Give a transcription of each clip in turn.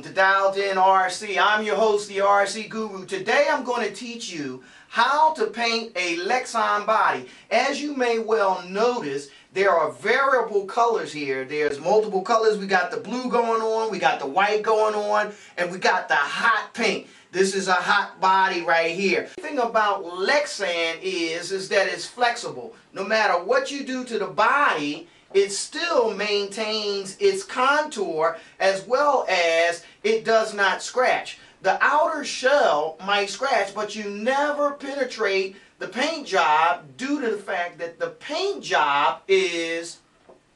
Welcome to Dialed In RC. I'm your host, the RC Guru. Today I'm going to teach you how to paint a Lexan body. As you may well notice, there are variable colors here. There's multiple colors. We got the blue going on, we got the white going on, and we got the hot pink. This is a hot body right here. The thing about Lexan is that it's flexible. No matter what you do to the body, it still maintains its contour as well as it does not scratch. The outer shell might scratch, but you never penetrate the paint job due to the fact that the paint job is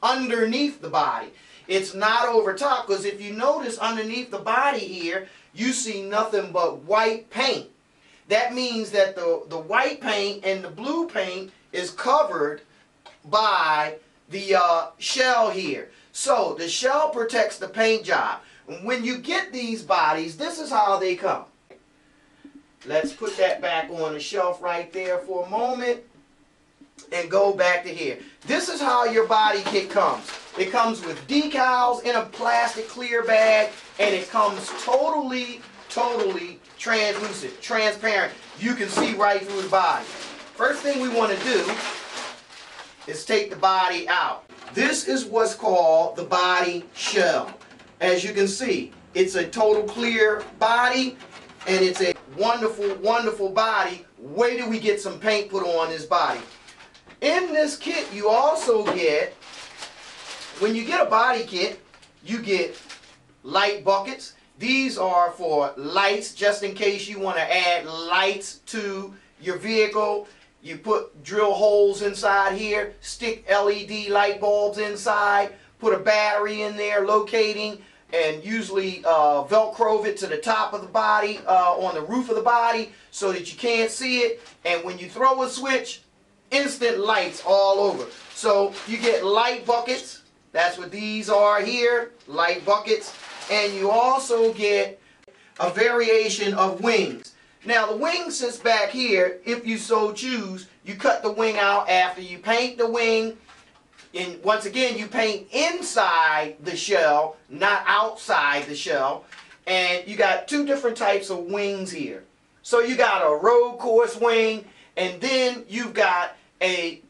underneath the body. It's not over top, because if you notice underneath the body here, you see nothing but white paint. That means that the white paint and the blue paint is covered by the shell here. So the shell protects the paint job. When you get these bodies, this is how they come. Let's put that back on the shelf right there for a moment and go back to here. This is how your body kit comes. It comes with decals in a plastic clear bag, and it comes totally translucent, transparent. You can see right through the body. First thing we want to do is take the body out. This is what's called the body shell. As you can see, it's a total clear body, and it's a wonderful body. Wait till we get some paint put on this body. In this kit, you also get, when you get a body kit, you get light buckets. These are for lights, just in case you want to add lights to your vehicle. You put drill holes inside here, stick LED light bulbs inside, put a battery in there locating, and usually Velcro it to the top of the body, on the roof of the body, so that you can't see it. And when you throw a switch, instant lights all over. So you get light buckets. That's what these are here, light buckets. And you also get a variation of wings. Now the wing sits back here. If you so choose, you cut the wing out after you paint the wing. And once again, you paint inside the shell, not outside the shell. And you got two different types of wings here. So you got a road course wing, and then you've got a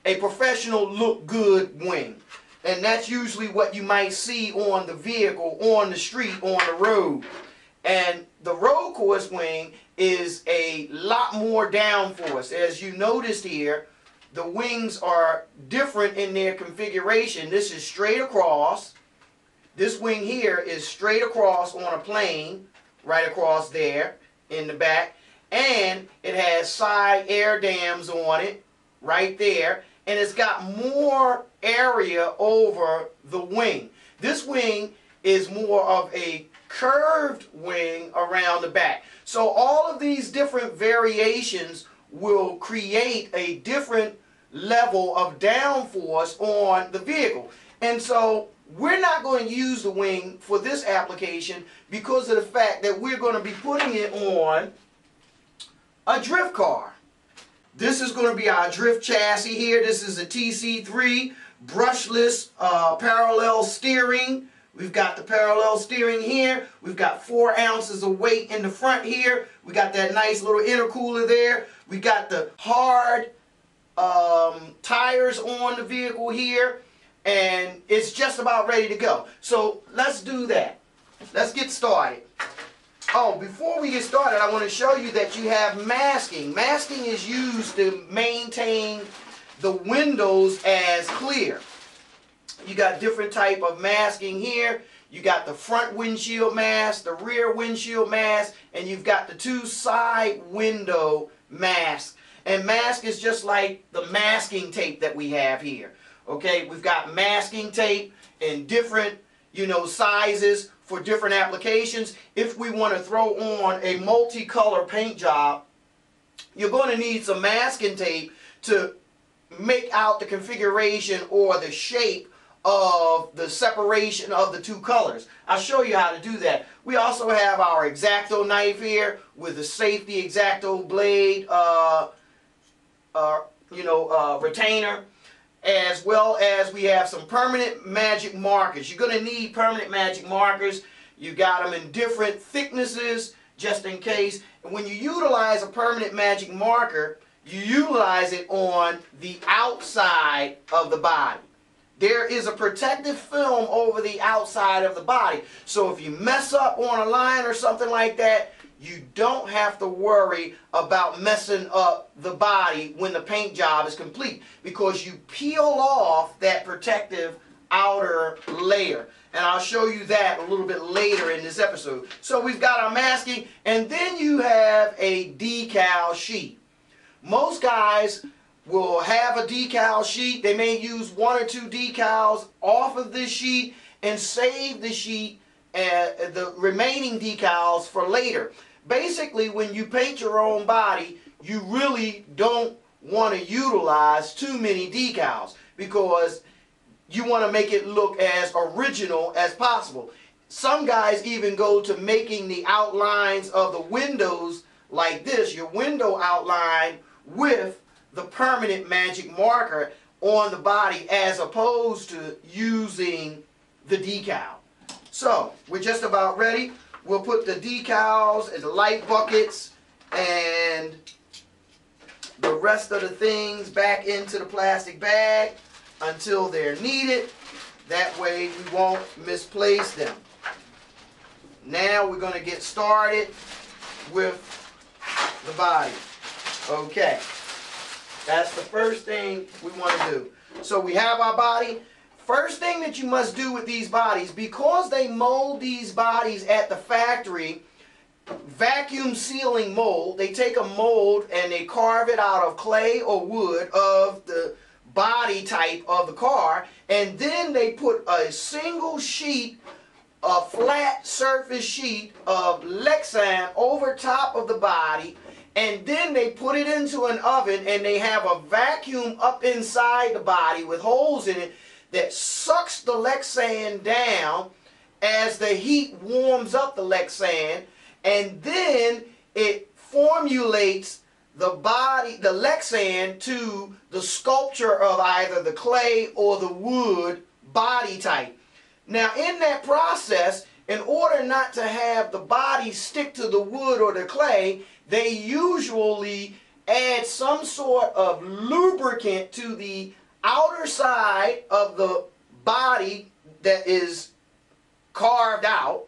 professional look good wing. And that's usually what you might see on the vehicle, on the street, on the road. And the road course wing is a lot more downforce. As you noticed here, the wings are different in their configuration. This is straight across. This wing here is straight across on a plane, right across there in the back. And it has side air dams on it, right there. And it's got more area over the wing. This wing is more of a curved wing around the back. So all of these different variations will create a different level of downforce on the vehicle. And so we're not going to use the wing for this application because of the fact that we're going to be putting it on a drift car. This is going to be our drift chassis here. This is a TC3 brushless parallel steering. We've got the parallel steering here. We've got 4 ounces of weight in the front here. We got that nice little intercooler there. We got the hard tires on the vehicle here, and it's just about ready to go. So let's do that. Let's get started. Oh, before we get started, I want to show you that you have masking. Masking is used to maintain the windows as clear. You got different type of masking here. You got the front windshield mask, the rear windshield mask, and you've got the 2 side window masks. And mask is just like the masking tape that we have here. Okay, we've got masking tape in different, sizes for different applications. If we want to throw on a multicolor paint job, you're going to need some masking tape to make out the configuration or the shape of the separation of the 2 colors. I'll show you how to do that. We also have our X-Acto knife here with the safety X-Acto blade retainer, as well as we have some permanent magic markers. You're going to need permanent magic markers. You got them in different thicknesses, just in case. And when you utilize a permanent magic marker, you utilize it on the outside of the body. There is a protective film over the outside of the body. So if you mess up on a line or something like that, you don't have to worry about messing up the body when the paint job is complete, because you peel off that protective outer layer. And I'll show you that a little bit later in this episode. So we've got our masking, and then you have a decal sheet. Most guys will have a decal sheet. They may use 1 or 2 decals off of this sheet and save the sheet and the remaining decals for later. Basically, when you paint your own body, you really don't want to utilize too many decals, because you want to make it look as original as possible. Some guys even go to making the outlines of the windows like this, your window outline, with the permanent magic marker on the body, as opposed to using the decal. So we're just about ready. We'll put the decals and the light buckets and the rest of the things back into the plastic bag until they're needed. That way we won't misplace them. Now we're going to get started with the body. Okay, that's the first thing we want to do. So we have our body. First thing that you must do with these bodies, because they mold these bodies at the factory, vacuum sealing mold, they take a mold and they carve it out of clay or wood of the body type of the car, and then they put a single sheet, a flat surface sheet of Lexan over top of the body, and then they put it into an oven, and they have a vacuum up inside the body with holes in it that sucks the Lexan down as the heat warms up the Lexan, and then it formulates the body, the Lexan, to the sculpture of either the clay or the wood body type. Now in that process, in order not to have the body stick to the wood or the clay, they usually add some sort of lubricant to the outer side of the body that is carved out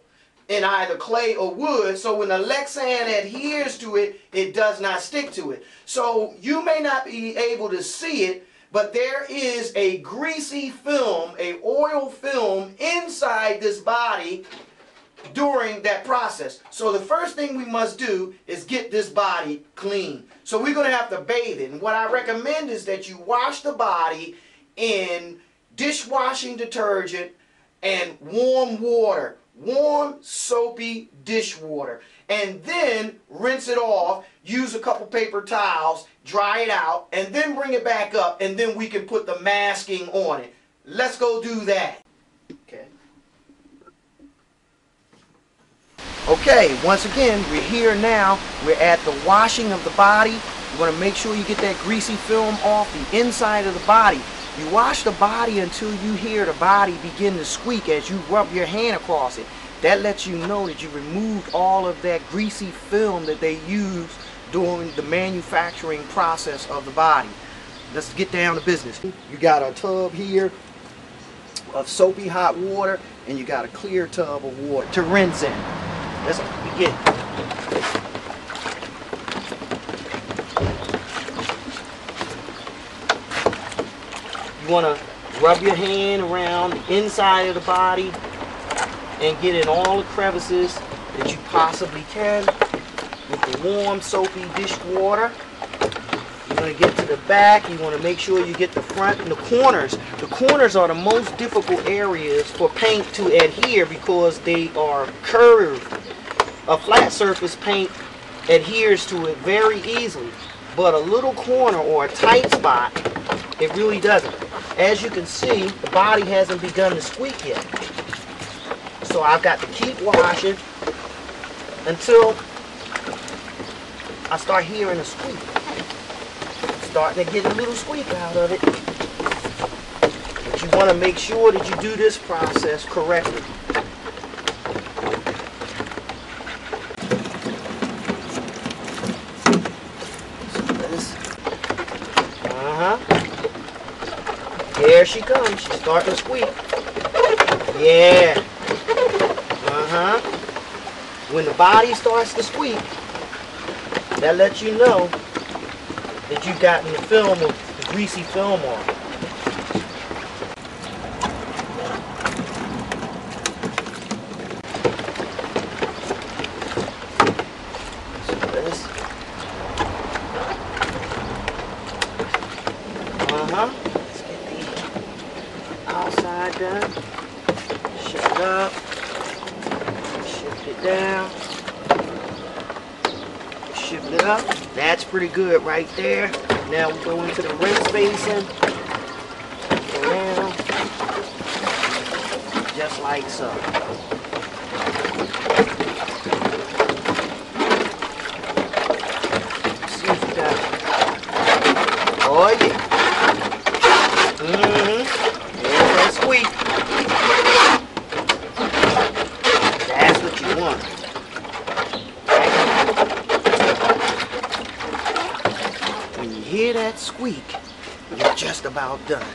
in either clay or wood, so when the Lexan adheres to it, it does not stick to it. So you may not be able to see it, but there is a greasy film, a oil film inside this body during that process. So the first thing we must do is get this body clean. So we're going to have to bathe it. And what I recommend is that you wash the body in dishwashing detergent and warm water. Warm, soapy dish water. And then rinse it off, use a couple paper towels, dry it out, and then bring it back up, and then we can put the masking on it. Let's go do that. Okay, once again, we're here now. We're at the washing of the body. You want to make sure you get that greasy film off the inside of the body. You wash the body until you hear the body begin to squeak as you rub your hand across it. That lets you know that you removed all of that greasy film that they use during the manufacturing process of the body. Let's get down to business. You got a tub here of soapy hot water, and you got a clear tub of water to rinse in. Let's begin. You want to rub your hand around the inside of the body and get in all the crevices that you possibly can with the warm soapy dish water. You're going to get to the back. You want to make sure you get the front and the corners. The corners are the most difficult areas for paint to adhere because they are curved. A flat surface paint adheres to it very easily, but a little corner or a tight spot, it really doesn't. As you can see, the body hasn't begun to squeak yet. So I've got to keep washing until I start hearing a squeak. Starting to get a little squeak out of it. But you want to make sure that you do this process correctly. she comes. She's starting to squeak. Yeah. When the body starts to squeak, that lets you know that you've gotten the film, the greasy film off. Let's get the outside done. Shift it up. Shift it down. Shift it up. That's pretty good right there. Now we go into the rinse basin. Around. Just like so. See if you got it. Oh yeah. There's that squeak. That's what you want. When you hear that squeak, you're just about done.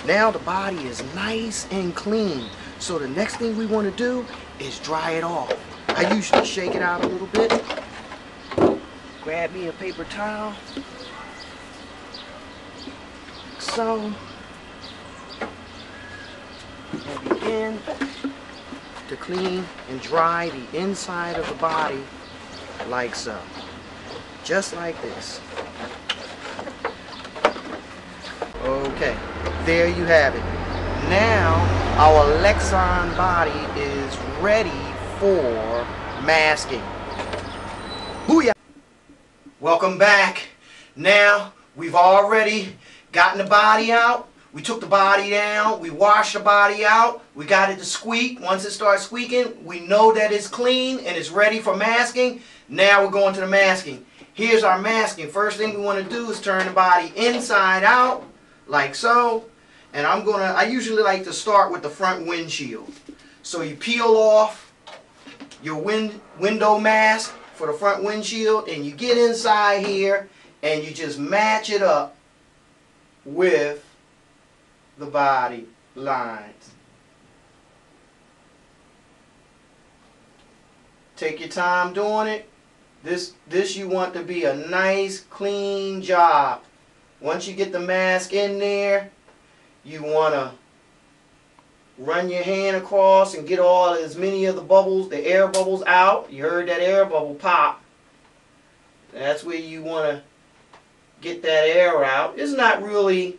Now the body is nice and clean. So the next thing we want to do is dry it off. I usually shake it out a little bit. Grab me a paper towel. So, and begin to clean and dry the inside of the body like so. Just like this. Okay, there you have it. Now our Lexan body is ready for masking. Booyah! Welcome back. Now we've already gotten the body out. We took the body down. We washed the body out. We got it to squeak. Once it starts squeaking, we know that it's clean and it's ready for masking. Now we're going to the masking. Here's our masking. First thing we want to do is turn the body inside out, like so. And I usually like to start with the front windshield. So you peel off your window mask for the front windshield and you get inside here and you just match it up with the body lines. Take your time doing it. This you want to be a nice clean job. Once you get the mask in there, you want to run your hand across and get as many of the bubbles, the air bubbles out. You heard that air bubble pop. That's where you want to get that air out. It's not really,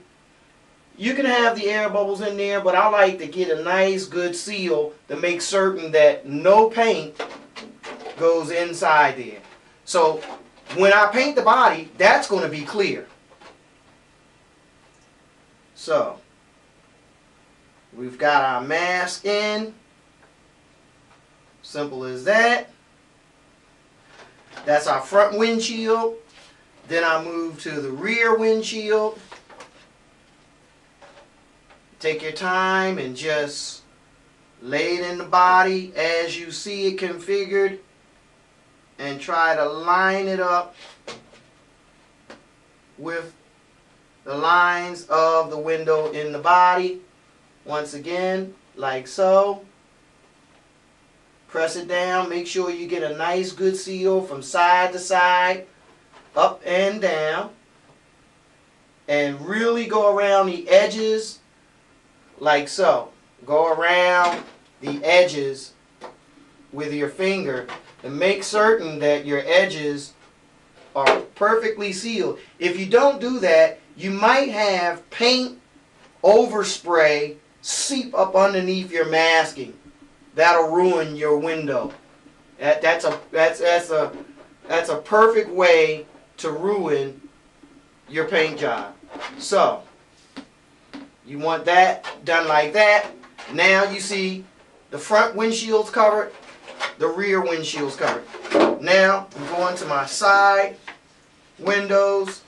you can have the air bubbles in there, but I like to get a nice good seal to make certain that no paint goes inside there. So when I paint the body, that's going to be clear. So we've got our mask in. Simple as that. That's our front windshield. Then I move to the rear windshield. Take your time and just lay it in the body as you see it configured and try to line it up with the lines of the window in the body. Once again, like so. Press it down. Make sure you get a nice good seal from side to side, up and down. And really go around the edges like so. Go around the edges with your finger to make certain that your edges are perfectly sealed. If you don't do that, you might have paint overspray seep up underneath your masking. That'll ruin your window. That's a perfect way to ruin your paint job. So you want that done like that. Now you see the front windshield's covered, the rear windshield's covered. Now I'm going to my side windows.